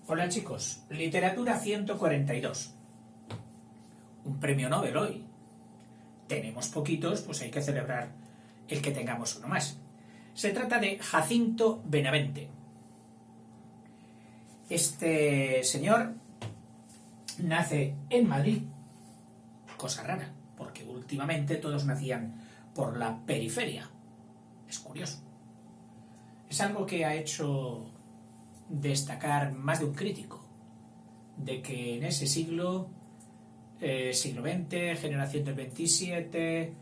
Hola chicos, literatura 142. Un premio Nobel hoy. Tenemos poquitos, pues hay que celebrar el que tengamos uno más. Se trata de Jacinto Benavente. Este señor nace en Madrid, cosa rara, porque últimamente todos nacían por la periferia. Es curioso. Es algo que ha hecho destacar más de un crítico, de que en ese siglo, siglo XX, generación del 27,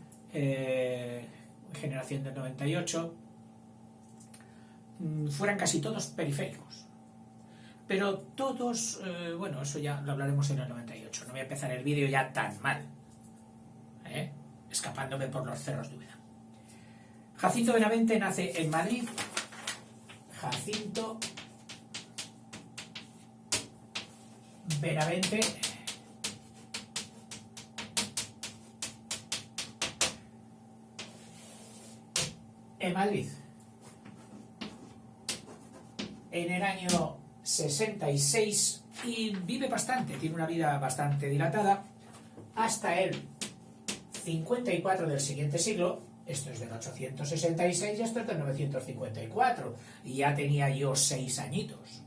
generación del 98, fueran casi todos periféricos. Pero todos, bueno, eso ya lo hablaremos en el 98. No voy a empezar el vídeo ya tan mal, escapándome por los cerros de Úbeda. Jacinto Benavente nace en Madrid. Jacinto Benavente en Madrid en el año 66 y vive bastante, tiene una vida bastante dilatada hasta el 54 del siguiente siglo. Esto es del 866 y esto es del 954 y ya tenía yo 6 añitos,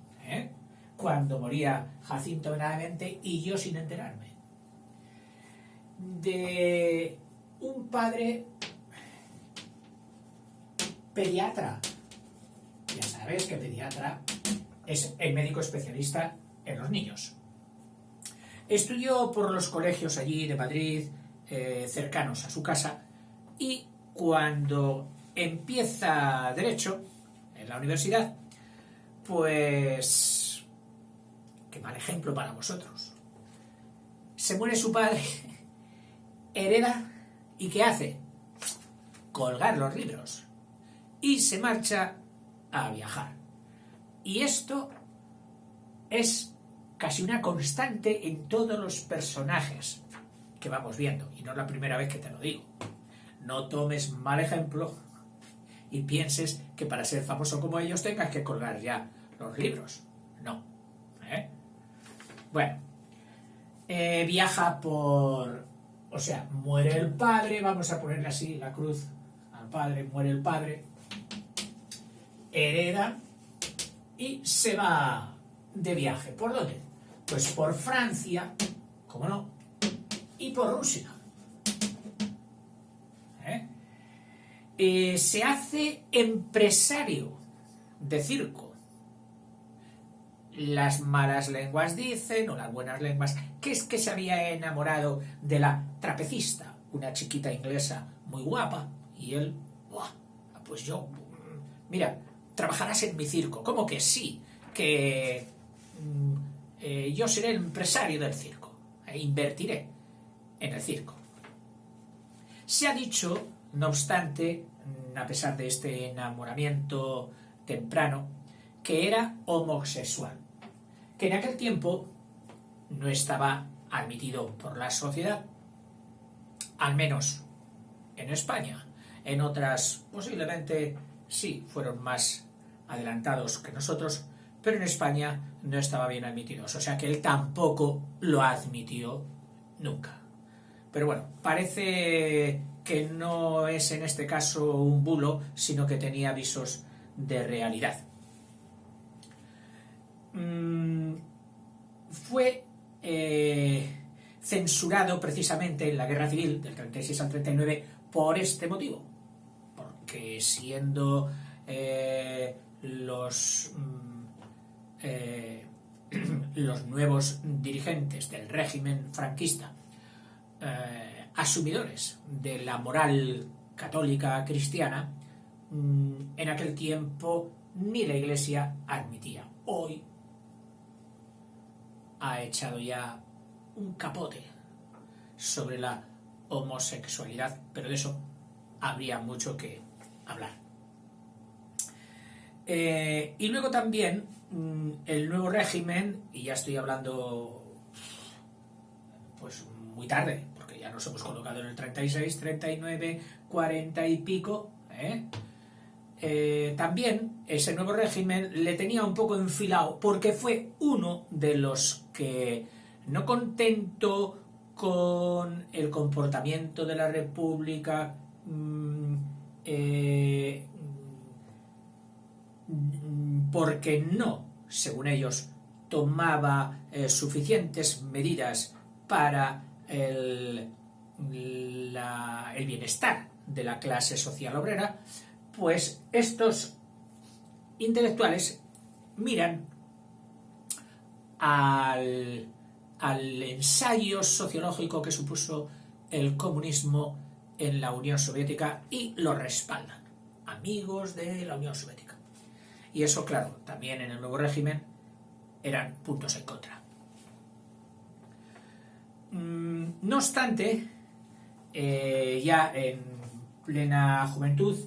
cuando moría Jacinto Benavente y yo sin enterarme. De un padre pediatra. Ya sabes que pediatra es el médico especialista en los niños. Estudió por los colegios allí de Madrid, cercanos a su casa, y cuando empieza Derecho en la universidad, pues qué mal ejemplo para vosotros. Se muere su padre, hereda, ¿y qué hace? Colgar los libros. Y se marcha a viajar. Y esto es casi una constante en todos los personajes que vamos viendo. Y no es la primera vez que te lo digo. No tomes mal ejemplo y pienses que para ser famoso como ellos tengas que colgar ya los libros. No. Bueno. Viaja por... O sea, muere el padre, vamos a ponerle así la cruz al padre, muere el padre, hereda y se va de viaje. ¿Por dónde? Pues por Francia, ¿cómo no? Y por Rusia. Se hace empresario de circo. Las malas lenguas dicen, o las buenas lenguas, que es que se había enamorado de la trapecista, una chiquita inglesa muy guapa, y él, ¡buah! Pues yo, mira, trabajarás en mi circo. ¿Cómo que sí? Que yo seré el empresario del circo, invertiré en el circo. Se ha dicho, no obstante, a pesar de este enamoramiento temprano, que era homosexual, que en aquel tiempo no estaba admitido por la sociedad, al menos en España. En otras, posiblemente, sí, fueron más adelantados que nosotros, pero en España no estaba bien admitido. O sea que él tampoco lo admitió nunca. Pero bueno, parece que no es en este caso un bulo, sino que tenía visos de realidad. Fue censurado precisamente en la Guerra Civil del 36 al 39 por este motivo, porque siendo los nuevos dirigentes del régimen franquista asumidores de la moral católica cristiana, en aquel tiempo ni la Iglesia admitía. Hoy ha echado ya un capote sobre la homosexualidad, pero de eso habría mucho que hablar. Y luego también el nuevo régimen, y ya estoy hablando pues muy tarde, porque ya nos hemos colocado en el 36, 39, 40 y pico, también ese nuevo régimen le tenía un poco enfilado porque fue uno de los que, no contento con el comportamiento de la República, porque no, según ellos, tomaba suficientes medidas para el bienestar de la clase social obrera, pues estos intelectuales miran al ensayo sociológico que supuso el comunismo en la Unión Soviética y lo respaldan. Amigos de la Unión Soviética. Y eso, claro, también en el nuevo régimen eran puntos en contra. No obstante, ya en plena juventud,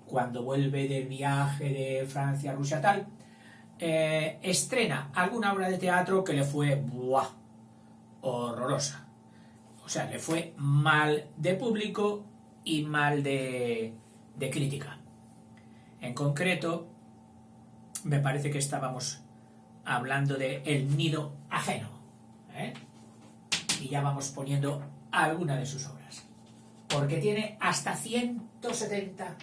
cuando vuelve del viaje de Francia a Rusia tal, estrena alguna obra de teatro que le fue horrorosa. O sea, le fue mal de público y mal de crítica. En concreto, me parece que estábamos hablando de El nido ajeno, y ya vamos poniendo alguna de sus obras, porque tiene hasta 170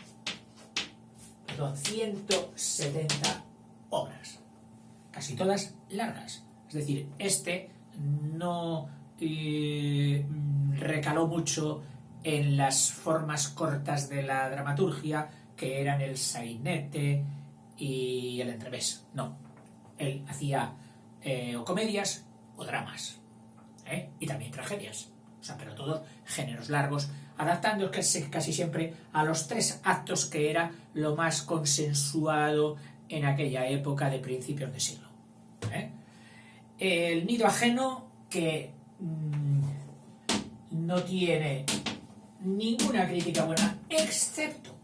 obras, casi todas largas. Es decir, no recaló mucho en las formas cortas de la dramaturgia, que eran el sainete y el entremés. No, él hacía o comedias o dramas, y también tragedias, o sea, pero todos géneros largos, adaptando casi siempre a los 3 actos, que era lo más consensuado en aquella época de principios de siglo. El nido ajeno, que no tiene ninguna crítica buena, excepto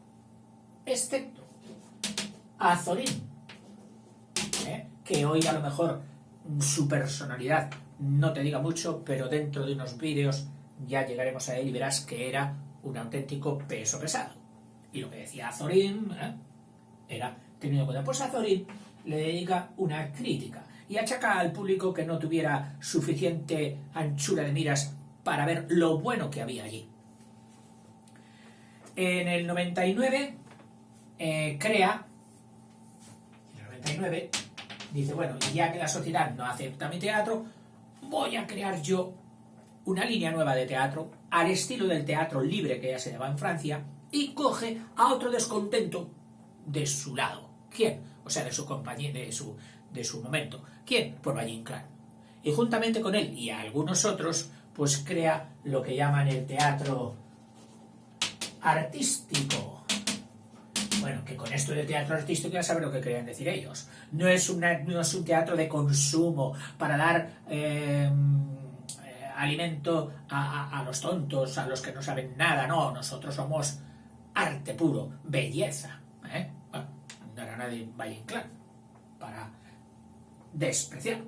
a Azorín, que hoy a lo mejor su personalidad no te diga mucho, pero dentro de unos vídeos ya llegaremos a él y verás que era un auténtico peso pesado. Y lo que decía Azorín era tenido en cuenta. Pues Azorín le dedica una crítica y achaca al público que no tuviera suficiente anchura de miras para ver lo bueno que había allí. En el 99 dice, bueno, ya que la sociedad no acepta mi teatro, voy a crear yo una línea nueva de teatro al estilo del teatro libre que ya se lleva en Francia, y coge a otro descontento de su lado. ¿Quién? O sea, de su compañero, de su momento. ¿Quién? Pues Valle Inclán. Y juntamente con él y a algunos otros, pues crea lo que llaman el teatro artístico. Bueno, que con esto del teatro artístico ya saben lo que querían decir ellos. No es un teatro de consumo para dar alimento a los tontos, a los que no saben nada. No, nosotros somos arte puro, belleza. Bueno, no era nadie Valle Inclán para despreciar.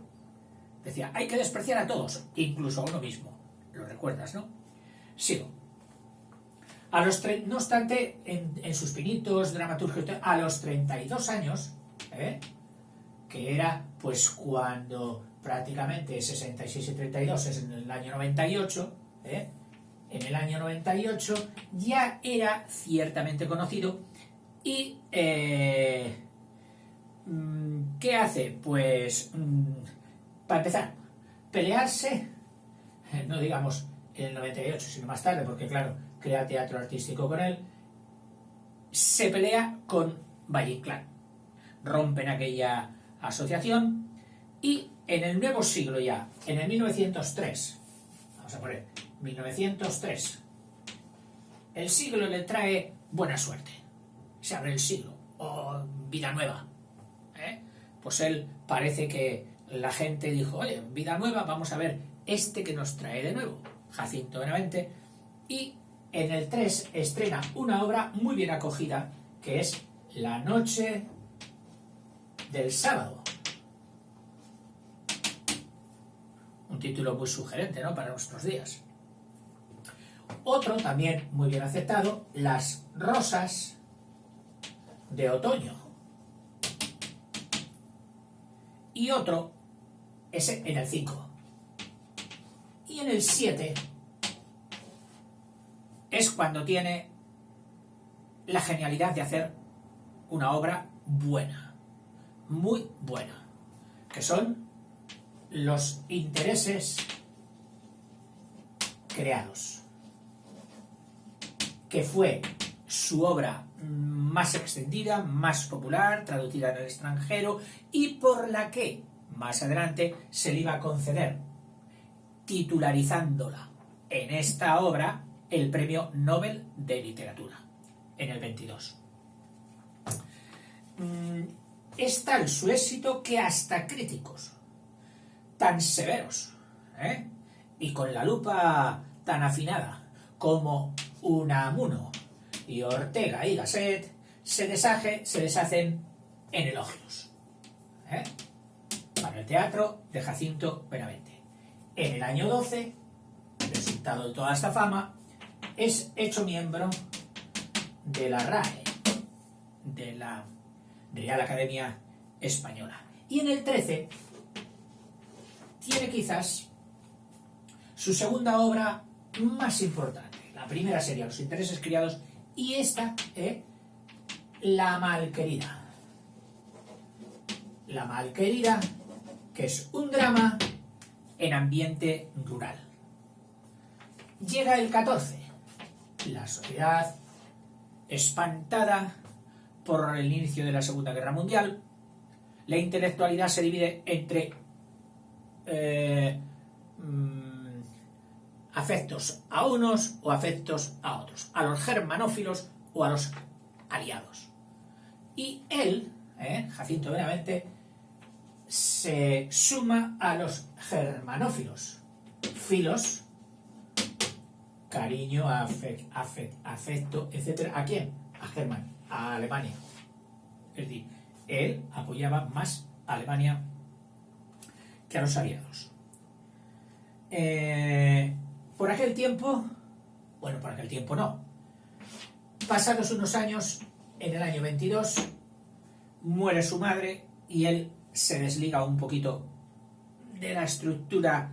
Decía, hay que despreciar a todos, incluso a uno mismo. Lo recuerdas, ¿no? Sigo. No obstante, en sus pinitos dramaturgos, a los 32 años, que era pues cuando prácticamente 66 y 32 es en el año 98, en el año 98 ya era ciertamente conocido y ¿qué hace? Pues para empezar, pelearse, no digamos en el 98, sino más tarde, porque claro, crea teatro artístico con él, se pelea con Valle Inclán, rompen aquella asociación y en el nuevo siglo ya, en el 1903, vamos a poner 1903, el siglo le trae buena suerte, se abre el siglo, vida nueva, pues él parece que la gente dijo, oye, vida nueva, vamos a ver que nos trae de nuevo, Jacinto Benavente, y en el 3 estrena una obra muy bien acogida, que es La noche del sábado. Un título muy sugerente, ¿no?, para nuestros días. Otro también muy bien aceptado, Las rosas de otoño. Y otro, ese en el 5. Y en el 7 es cuando tiene la genialidad de hacer una obra buena, muy buena, que son los intereses creados, que fue su obra más extendida, más popular, traducida en el extranjero y por la que más adelante se le iba a conceder, titularizándola en esta obra, el Premio Nobel de Literatura en el 22. Es tal su éxito que hasta críticos tan severos y con la lupa tan afinada como Unamuno y Ortega y Gasset se deshacen en elogios para el teatro de Jacinto Benavente. En el año 12, resultado de toda esta fama, es hecho miembro de la RAE, de la Real Academia Española. Y en el 13 tiene quizás su segunda obra más importante. La primera sería Los intereses criados y esta, La Malquerida. La Malquerida, que es un drama en ambiente rural. Llega el 14. La sociedad, espantada por el inicio de la Segunda Guerra Mundial, la intelectualidad se divide entre afectos a unos o afectos a otros, a los germanófilos o a los aliados. Y él, Jacinto Benavente, se suma a los germanófilos. Filos, cariño, afecto, etc. ¿A quién? A Germán, a Alemania. Es decir, él apoyaba más a Alemania que a los aliados. Por aquel tiempo, bueno, por aquel tiempo no. Pasados unos años, en el año 22, muere su madre y él se desliga un poquito de la estructura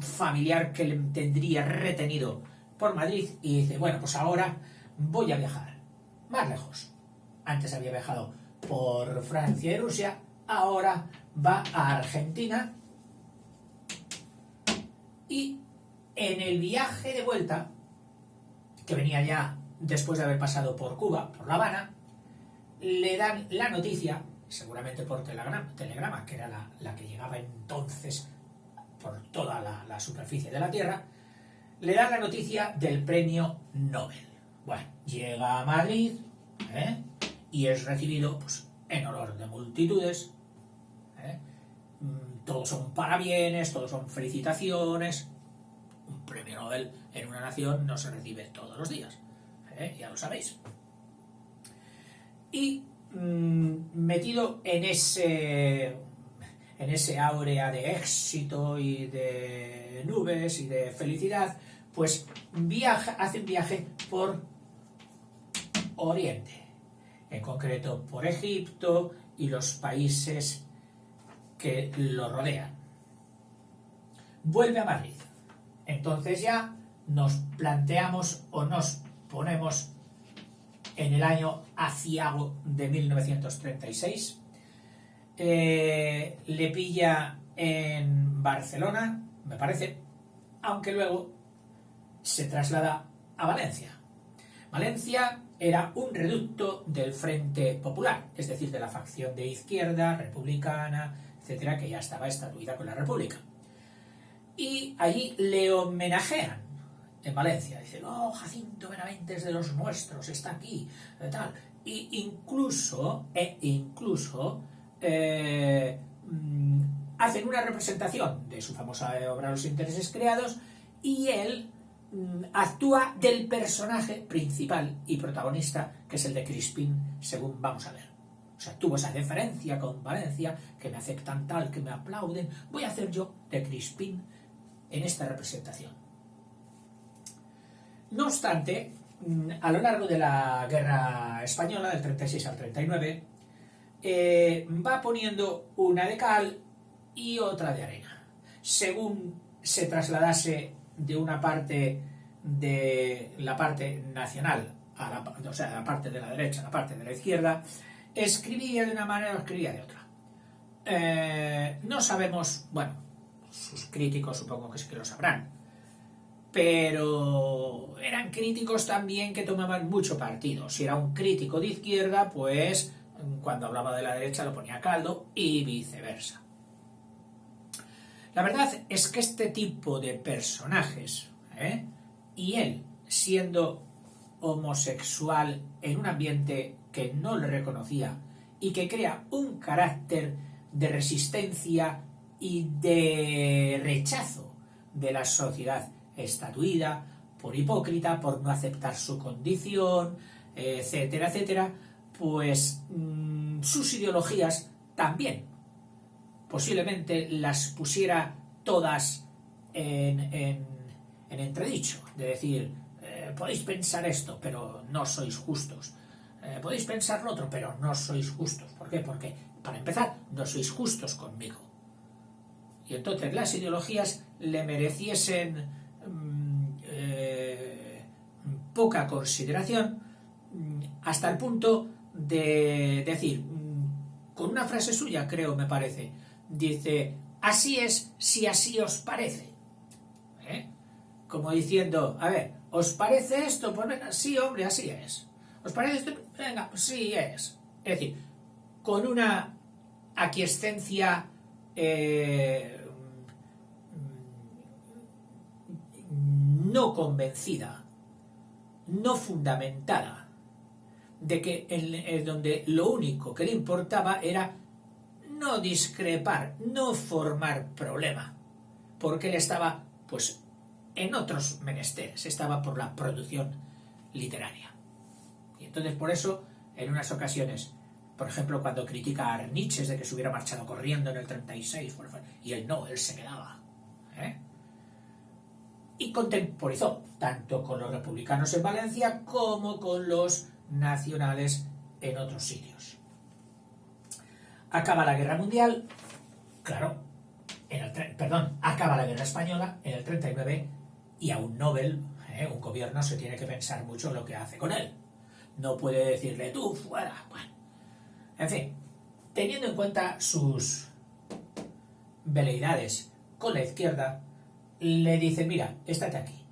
familiar que le tendría retenido por Madrid y dice, bueno, pues ahora voy a viajar más lejos. Antes había viajado por Francia y Rusia, ahora va a Argentina y en el viaje de vuelta, que venía ya después de haber pasado por Cuba, por La Habana, le dan la noticia, seguramente por telegrama, que era la que llegaba entonces por toda la superficie de la Tierra, le dan la noticia del premio Nobel. Bueno, llega a Madrid y es recibido pues, en olor de multitudes. Todos son parabienes, todos son felicitaciones. Un premio Nobel en una nación no se recibe todos los días, ya lo sabéis. Y metido en ese áurea de éxito y de nubes y de felicidad, pues hace un viaje por Oriente, en concreto por Egipto y los países que lo rodean. Vuelve a Madrid. Entonces ya nos planteamos o nos ponemos en el año aciago de 1936. Le pilla en Barcelona, me parece, aunque luego se traslada a Valencia. Valencia era un reducto del Frente Popular, es decir, de la facción de izquierda, republicana, etcétera, que ya estaba estatuida con la República. Y allí le homenajean en Valencia. Dice, oh, Jacinto Benavente es de los nuestros, está aquí, tal. Y incluso hacen una representación de su famosa obra Los intereses creados y él actúa del personaje principal y protagonista, que es el de Crispín, según vamos a ver. O sea, tuvo esa deferencia con Valencia, que me aceptan tal, que me aplauden. Voy a hacer yo de Crispín en esta representación. No obstante, a lo largo de la Guerra Española, del 36 al 39, va poniendo una de cal y otra de arena. Según se trasladase de una parte de la parte nacional, o sea, la parte de la derecha a la parte de la izquierda, escribía de una manera o escribía de otra. No sabemos, bueno, sus críticos supongo que sí que lo sabrán, pero eran críticos también que tomaban mucho partido. Si era un crítico de izquierda, pues cuando hablaba de la derecha lo ponía a caldo y viceversa. La verdad es que este tipo de personajes, y él siendo homosexual en un ambiente que no le reconocía y que crea un carácter de resistencia y de rechazo de la sociedad estatuida, por hipócrita, por no aceptar su condición, etcétera, etcétera, pues sus ideologías también posiblemente las pusiera todas en entredicho, de decir, podéis pensar esto, pero no sois justos, podéis pensar lo otro, pero no sois justos. ¿Por qué? Porque, para empezar, no sois justos conmigo. Y entonces las ideologías le mereciesen poca consideración, hasta el punto de decir, con una frase suya, creo, me parece, dice, así es si así os parece. Como diciendo, a ver, ¿os parece esto? Pues venga, sí, hombre, así es. ¿Os parece esto? Venga, pues sí es. Es decir, con una aquiescencia no convencida, no fundamentada, de que donde lo único que le importaba era no discrepar, no formar problema, porque él estaba, pues, en otros menesteres, estaba por la producción literaria. Y entonces por eso, en unas ocasiones, por ejemplo, cuando critica a Nietzsche de que se hubiera marchado corriendo en el 36, y él no, él se quedaba. Y contemporizó tanto con los republicanos en Valencia como con los nacionales en otros sitios. Acaba la Guerra Mundial, claro, acaba la Guerra Española en el 39 y a un Nobel, un gobierno se tiene que pensar mucho en lo que hace con él. No puede decirle, tú fuera. Bueno, en fin, teniendo en cuenta sus veleidades con la izquierda, le dice, mira, estate aquí.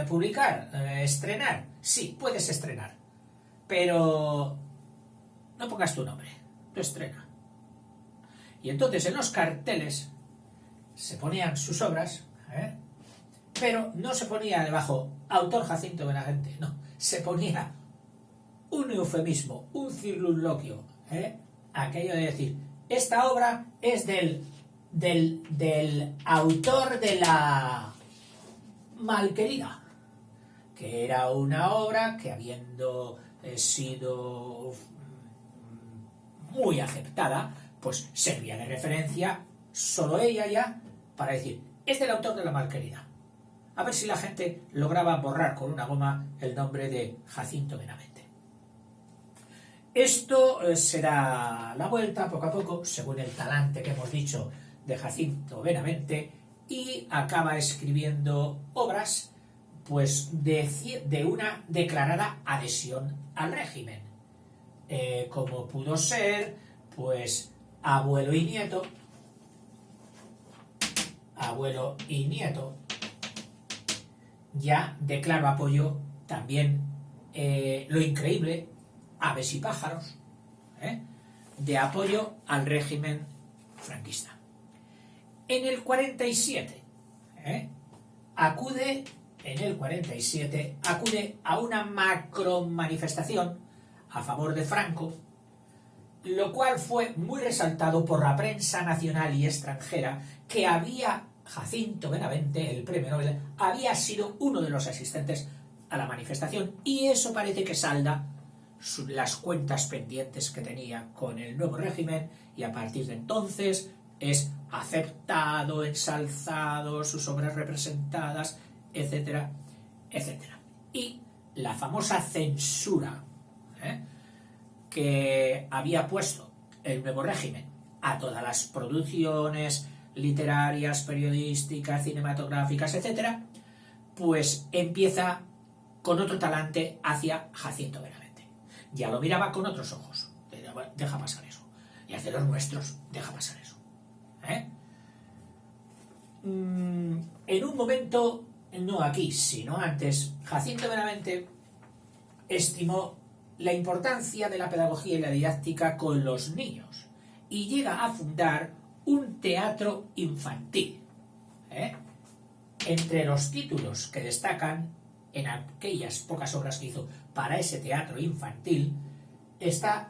Publicar, estrenar, sí, puedes estrenar, pero no pongas tu nombre, tú estrena. Y entonces en los carteles se ponían sus obras, pero no se ponía debajo autor Jacinto Benavente, no, se ponía un eufemismo, un circunloquio, aquello de decir, esta obra es del autor de la Malquerida, que era una obra que, habiendo sido muy aceptada, pues servía de referencia solo ella ya para decir, es del autor de la Malquerida. A ver si la gente lograba borrar con una goma el nombre de Jacinto Benavente. Esto se da la vuelta poco a poco, según el talante que hemos dicho de Jacinto Benavente, y acaba escribiendo obras pues de una declarada adhesión al régimen, como pudo ser pues Abuelo y Nieto, ya de claro apoyo. También Lo Increíble, Aves y Pájaros, de apoyo al régimen franquista. En el 47 acude a una macro manifestación a favor de Franco, lo cual fue muy resaltado por la prensa nacional y extranjera, que Jacinto Benavente, el premio Nobel, había sido uno de los asistentes a la manifestación, y eso parece que salda las cuentas pendientes que tenía con el nuevo régimen, y a partir de entonces es aceptado, ensalzado, sus obras representadas, etcétera, etcétera. y la famosa censura, que había puesto el nuevo régimen a todas las producciones literarias, periodísticas, cinematográficas, etc., pues empieza con otro talante hacia Jacinto Benavente. Ya lo miraba con otros ojos. Deja pasar eso. Y hacia los nuestros, deja pasar eso. En un momento, no aquí, sino antes, Jacinto Benavente estimó la importancia de la pedagogía y la didáctica con los niños y llega a fundar un teatro infantil. Entre los títulos que destacan en aquellas pocas obras que hizo para ese teatro infantil está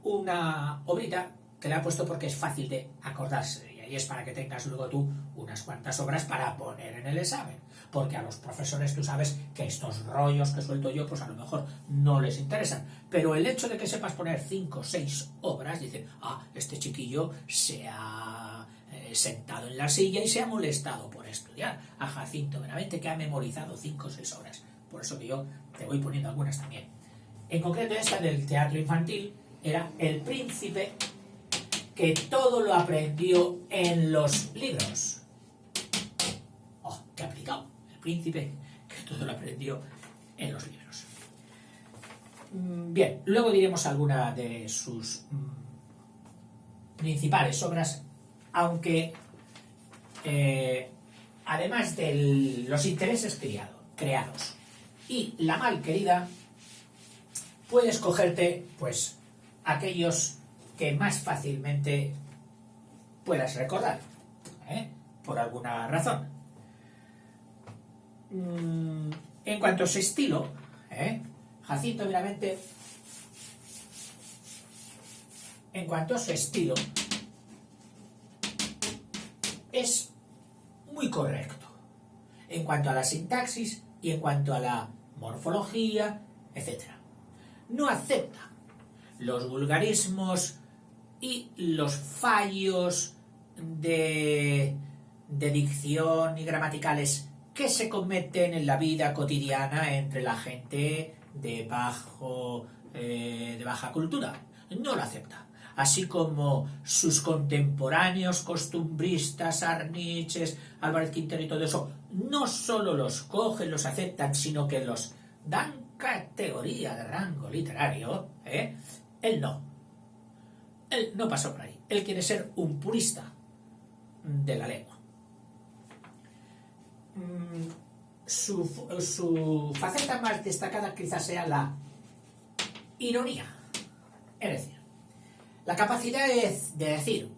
una obrita que le ha puesto porque es fácil de acordarse de ella y es para que tengas luego tú unas cuantas obras para poner en el examen, porque a los profesores tú sabes que estos rollos que suelto yo pues a lo mejor no les interesan, pero el hecho de que sepas poner 5 o 6 obras, dicen, este chiquillo se ha sentado en la silla y se ha molestado por estudiar. A Jacinto Benavente, que ha memorizado 5 o 6 obras, por eso que yo te voy poniendo algunas también. En concreto esta del teatro infantil era El Príncipe, que todo lo aprendió en los libros. ¡Qué aplicado! El Príncipe, que todo lo aprendió en los libros. Bien, luego diremos alguna de sus principales obras, aunque además de los intereses creados y la mal querida, puedes cogerte pues aquellos que más fácilmente puedas recordar, por alguna razón. En cuanto a su estilo, Jacinto Benavente, en cuanto a su estilo, es muy correcto en cuanto a la sintaxis y en cuanto a la morfología, etc. No acepta los vulgarismos y los fallos de dicción y gramaticales que se cometen en la vida cotidiana entre la gente de baja cultura. No lo acepta. Así como sus contemporáneos costumbristas, Arniches, Álvarez Quintero y todo eso, no solo los cogen, los aceptan, sino que los dan categoría de rango literario, él no. Él no pasó por ahí. Él quiere ser un purista de la lengua. Su faceta más destacada quizás sea la ironía. Es decir, la capacidad de decir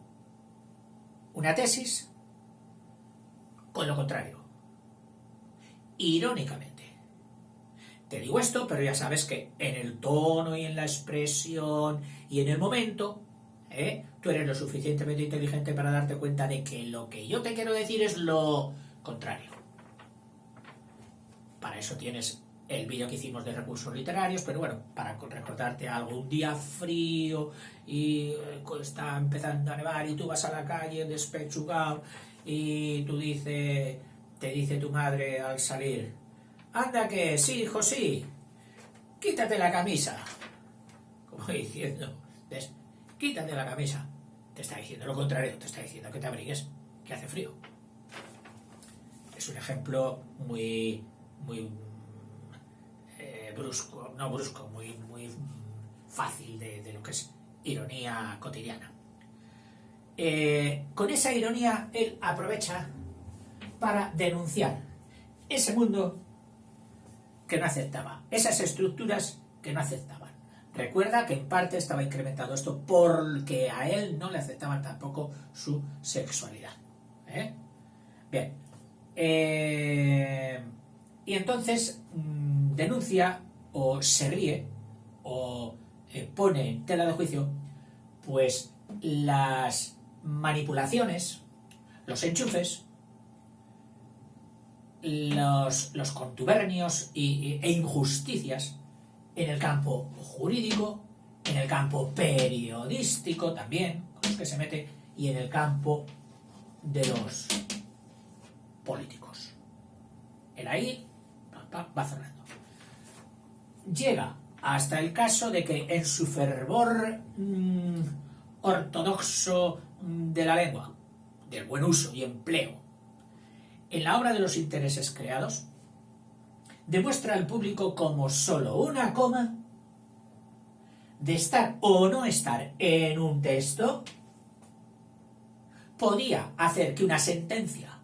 una tesis con lo contrario, irónicamente. Te digo esto, pero ya sabes que en el tono y en la expresión y en el momento, tú eres lo suficientemente inteligente para darte cuenta de que lo que yo te quiero decir es lo contrario. Para eso tienes el vídeo que hicimos de recursos literarios, pero bueno, para recordarte algo, un día frío y está empezando a nevar y tú vas a la calle despechugado y te dice tu madre al salir, anda que sí, hijo, sí, quítate la camisa, como diciendo, ¿ves? Quítate la camisa, te está diciendo lo contrario, te está diciendo que te abrigues, que hace frío. Es un ejemplo muy brusco, muy fácil de lo que es ironía cotidiana. Con esa ironía él aprovecha para denunciar ese mundo que no aceptaba, esas estructuras que no aceptaban. Recuerda que en parte estaba incrementado esto porque a él no le aceptaban tampoco su sexualidad. Bien. Y entonces denuncia o se ríe o pone en tela de juicio pues las manipulaciones, los enchufes, los contubernios e injusticias en el campo jurídico, en el campo periodístico también, con los que se mete, y en el campo de los políticos. Él ahí va cerrando. llega hasta el caso de que en su fervor ortodoxo de la lengua, del buen uso y empleo, en la obra de los intereses creados, demuestra al público como solo una coma de estar o no estar en un texto podía hacer que una sentencia,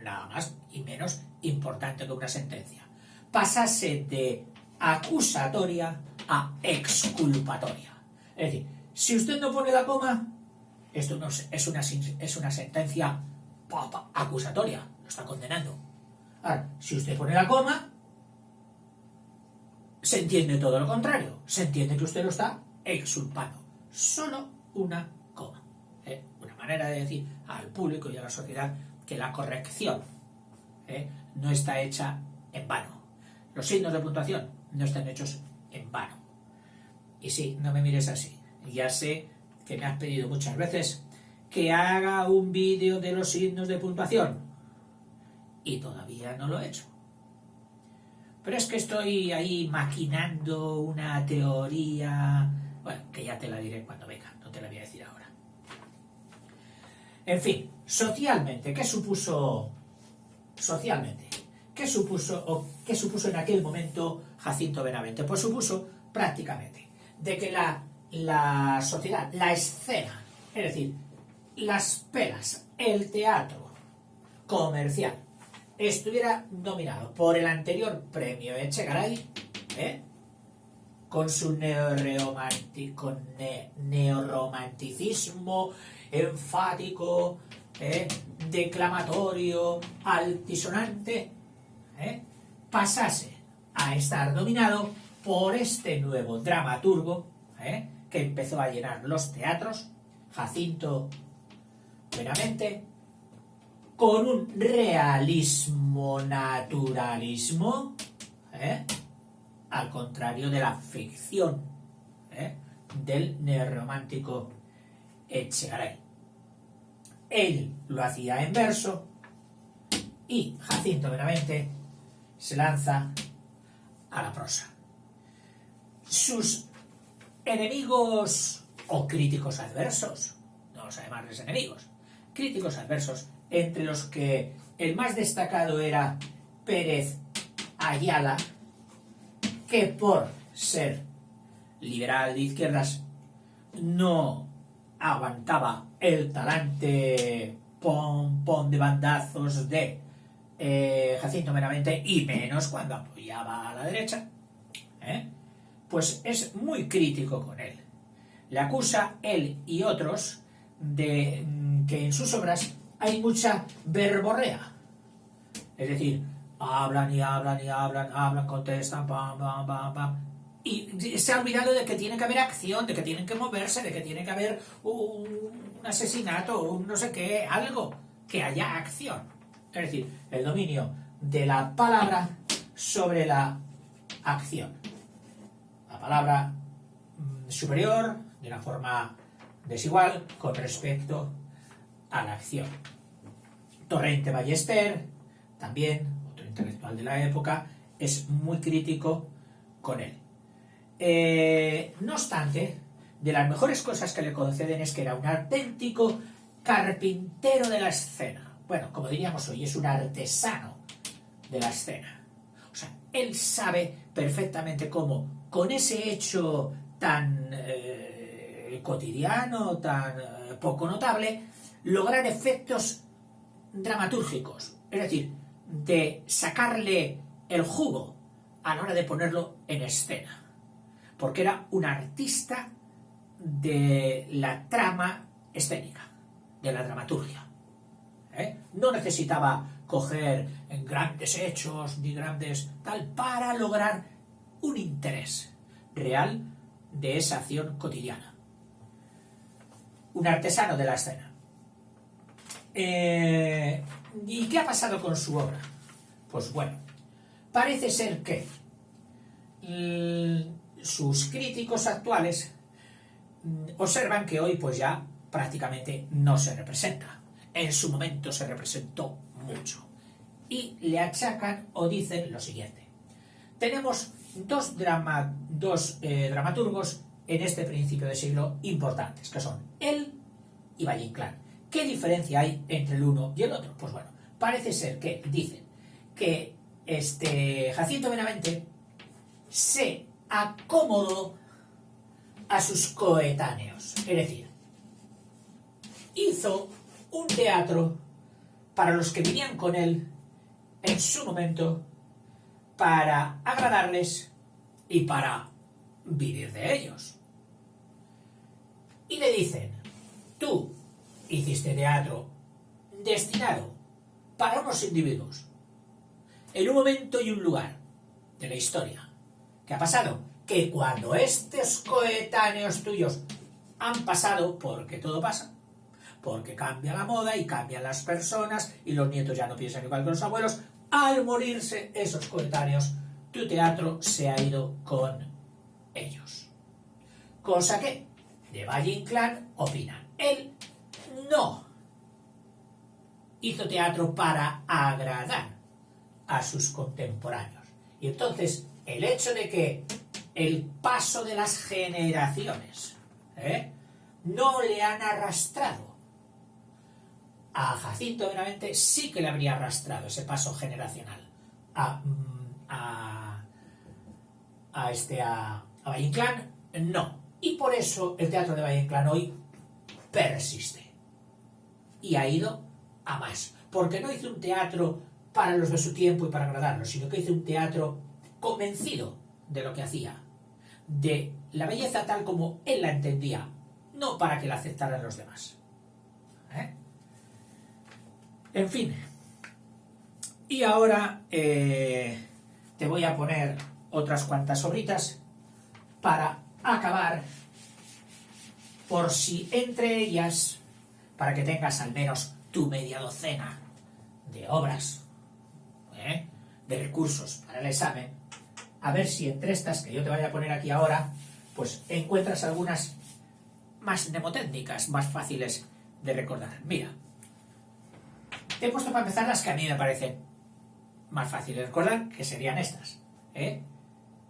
nada más y menos importante que una sentencia, pasase de acusatoria a exculpatoria. Es decir, si usted no pone la coma, esto no es una sentencia acusatoria, lo está condenando. Ahora, si usted pone la coma, se entiende todo lo contrario, se entiende que usted lo está exculpando. Solo una coma. Una manera de decir al público y a la sociedad que la corrección no está hecha en vano. Los signos de puntuación no están hechos en vano. Y sí, no me mires así. Ya sé que me has pedido muchas veces que haga un vídeo de los signos de puntuación. Y todavía no lo he hecho. Pero es que estoy ahí maquinando una teoría... Bueno, que ya te la diré cuando venga, no te la voy a decir ahora. En fin, socialmente, ¿qué supuso en aquel momento Jacinto Benavente? Pues supuso prácticamente de que la sociedad, la escena, es decir, las pelas, el teatro comercial, estuviera dominado por el anterior premio Echegaray, con su neorromanticismo enfático, declamatorio, altisonante, pasase a estar dominado por este nuevo dramaturgo que empezó a llenar los teatros, Jacinto Benavente, con un realismo naturalismo, al contrario de la ficción del neorromántico Echegaray. Él lo hacía en verso y Jacinto Benavente se lanza a la prosa. Sus enemigos o críticos adversos, no vamos a llamarles enemigos, críticos adversos, entre los que el más destacado era Pérez Ayala, que por ser liberal de izquierdas no aguantaba el talante pom de bandazos de Jacinto Benavente, y menos cuando apoyaba a la derecha, pues es muy crítico con él. Le acusa él y otros de que en sus obras hay mucha verborrea, es decir, hablan, contestan, y se ha olvidado de que tiene que haber acción, de que tienen que moverse, de que tiene que haber un asesinato, un no sé qué, algo, que haya acción. Es decir, el dominio de la palabra sobre la acción. La palabra superior de una forma desigual con respecto a la acción. Torrente Ballester, también otro intelectual de la época, es muy crítico con él. No obstante, de las mejores cosas que le conceden es que era un auténtico carpintero de la escena. Bueno, como diríamos hoy, es un artesano de la escena. O sea, él sabe perfectamente cómo, con ese hecho tan cotidiano, tan poco notable, lograr efectos dramatúrgicos. Es decir, de sacarle el jugo a la hora de ponerlo en escena. Porque era un artista de la trama escénica, de la dramaturgia. No necesitaba coger grandes hechos ni grandes tal para lograr un interés real de esa acción cotidiana. Un artesano de la escena. ¿Y qué ha pasado con su obra? Pues bueno, parece ser que sus críticos actuales observan que hoy pues ya prácticamente no se representa. En su momento se representó mucho. Y le achacan o dicen lo siguiente. Tenemos dos dramaturgos en este principio de siglo importantes, que son él y Valle Inclán. ¿Qué diferencia hay entre el uno y el otro? Pues bueno, parece ser que dicen que Jacinto Benavente se acomodó a sus coetáneos, es decir, hizo un teatro para los que vivían con él en su momento, para agradarles y para vivir de ellos. Y le dicen, tú hiciste teatro destinado para unos individuos, en un momento y un lugar de la historia. ¿Qué ha pasado? Que cuando estos coetáneos tuyos han pasado, porque todo pasa, porque cambia la moda y cambian las personas y los nietos ya no piensan igual que los abuelos, al morirse esos coetáneos, tu teatro se ha ido con ellos. Cosa que de Valle Inclán opinan. Él no hizo teatro para agradar a sus contemporáneos. Y entonces, el hecho de que el paso de las generaciones no le han arrastrado a Jacinto Benavente, sí que le habría arrastrado ese paso generacional a Valle Inclán, no. Y por eso el teatro de Valle Inclán hoy persiste. Y ha ido a más. Porque no hizo un teatro para los de su tiempo y para agradarlos, sino que hizo un teatro convencido de lo que hacía, de la belleza tal como él la entendía, no para que la aceptaran los demás. En fin. Y ahora te voy a poner otras cuantas obritas para acabar, por si entre ellas, para que tengas al menos tu media docena de obras, de recursos para el examen, a ver si entre estas que yo te voy a poner aquí ahora, pues encuentras algunas más mnemotécnicas, más fáciles de recordar. Mira, te he puesto para empezar las que a mí me parecen más fáciles de recordar, que serían estas.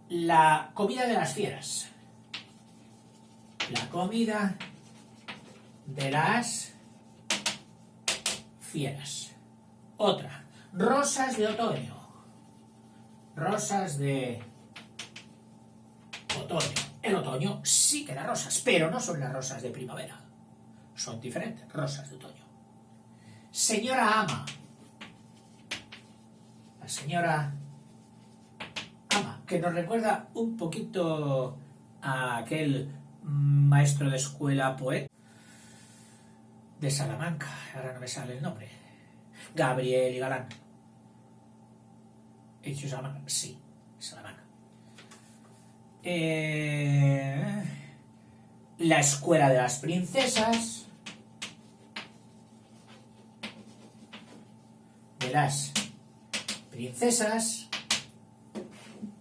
La comida de las fieras. La comida de las fieras. Otra, rosas de otoño. Rosas de otoño. El otoño sí que da rosas, pero no son las rosas de primavera. Son diferentes, rosas de otoño. Señora Ama. La señora Ama, que nos recuerda un poquito a aquel maestro de escuela poeta de Salamanca, ahora no me sale el nombre, Gabriel y Galán. ¿He dicho Salamanca? Sí, Salamanca. La escuela de las princesas. De las princesas,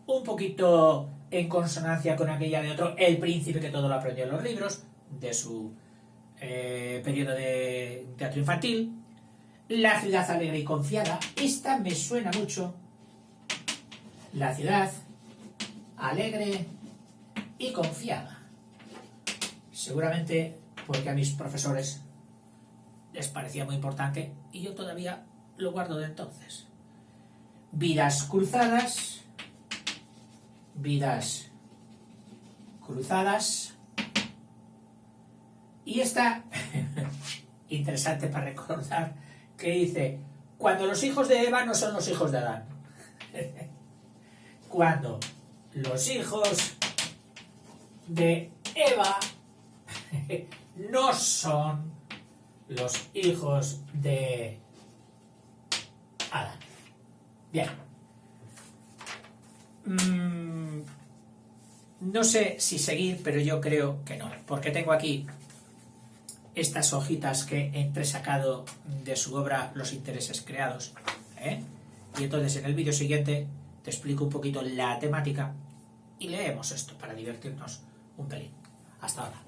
un poquito en consonancia con aquella de otro, El príncipe que todo lo aprendió en los libros, de su periodo de teatro infantil. La ciudad alegre y confiada, esta me suena mucho. La ciudad alegre y confiada. Seguramente porque a mis profesores les parecía muy importante y yo todavía lo guardo de entonces. Vidas cruzadas. Vidas cruzadas. Y esta, interesante para recordar, que dice, cuando los hijos de Eva no son los hijos de Adán. Cuando los hijos de Eva no son los hijos de Adán. Bien. No sé si seguir, pero yo creo que no, porque tengo aquí estas hojitas que he entresacado de su obra Los intereses creados. Y entonces en el vídeo siguiente te explico un poquito la temática y leemos esto para divertirnos un pelín. Hasta ahora.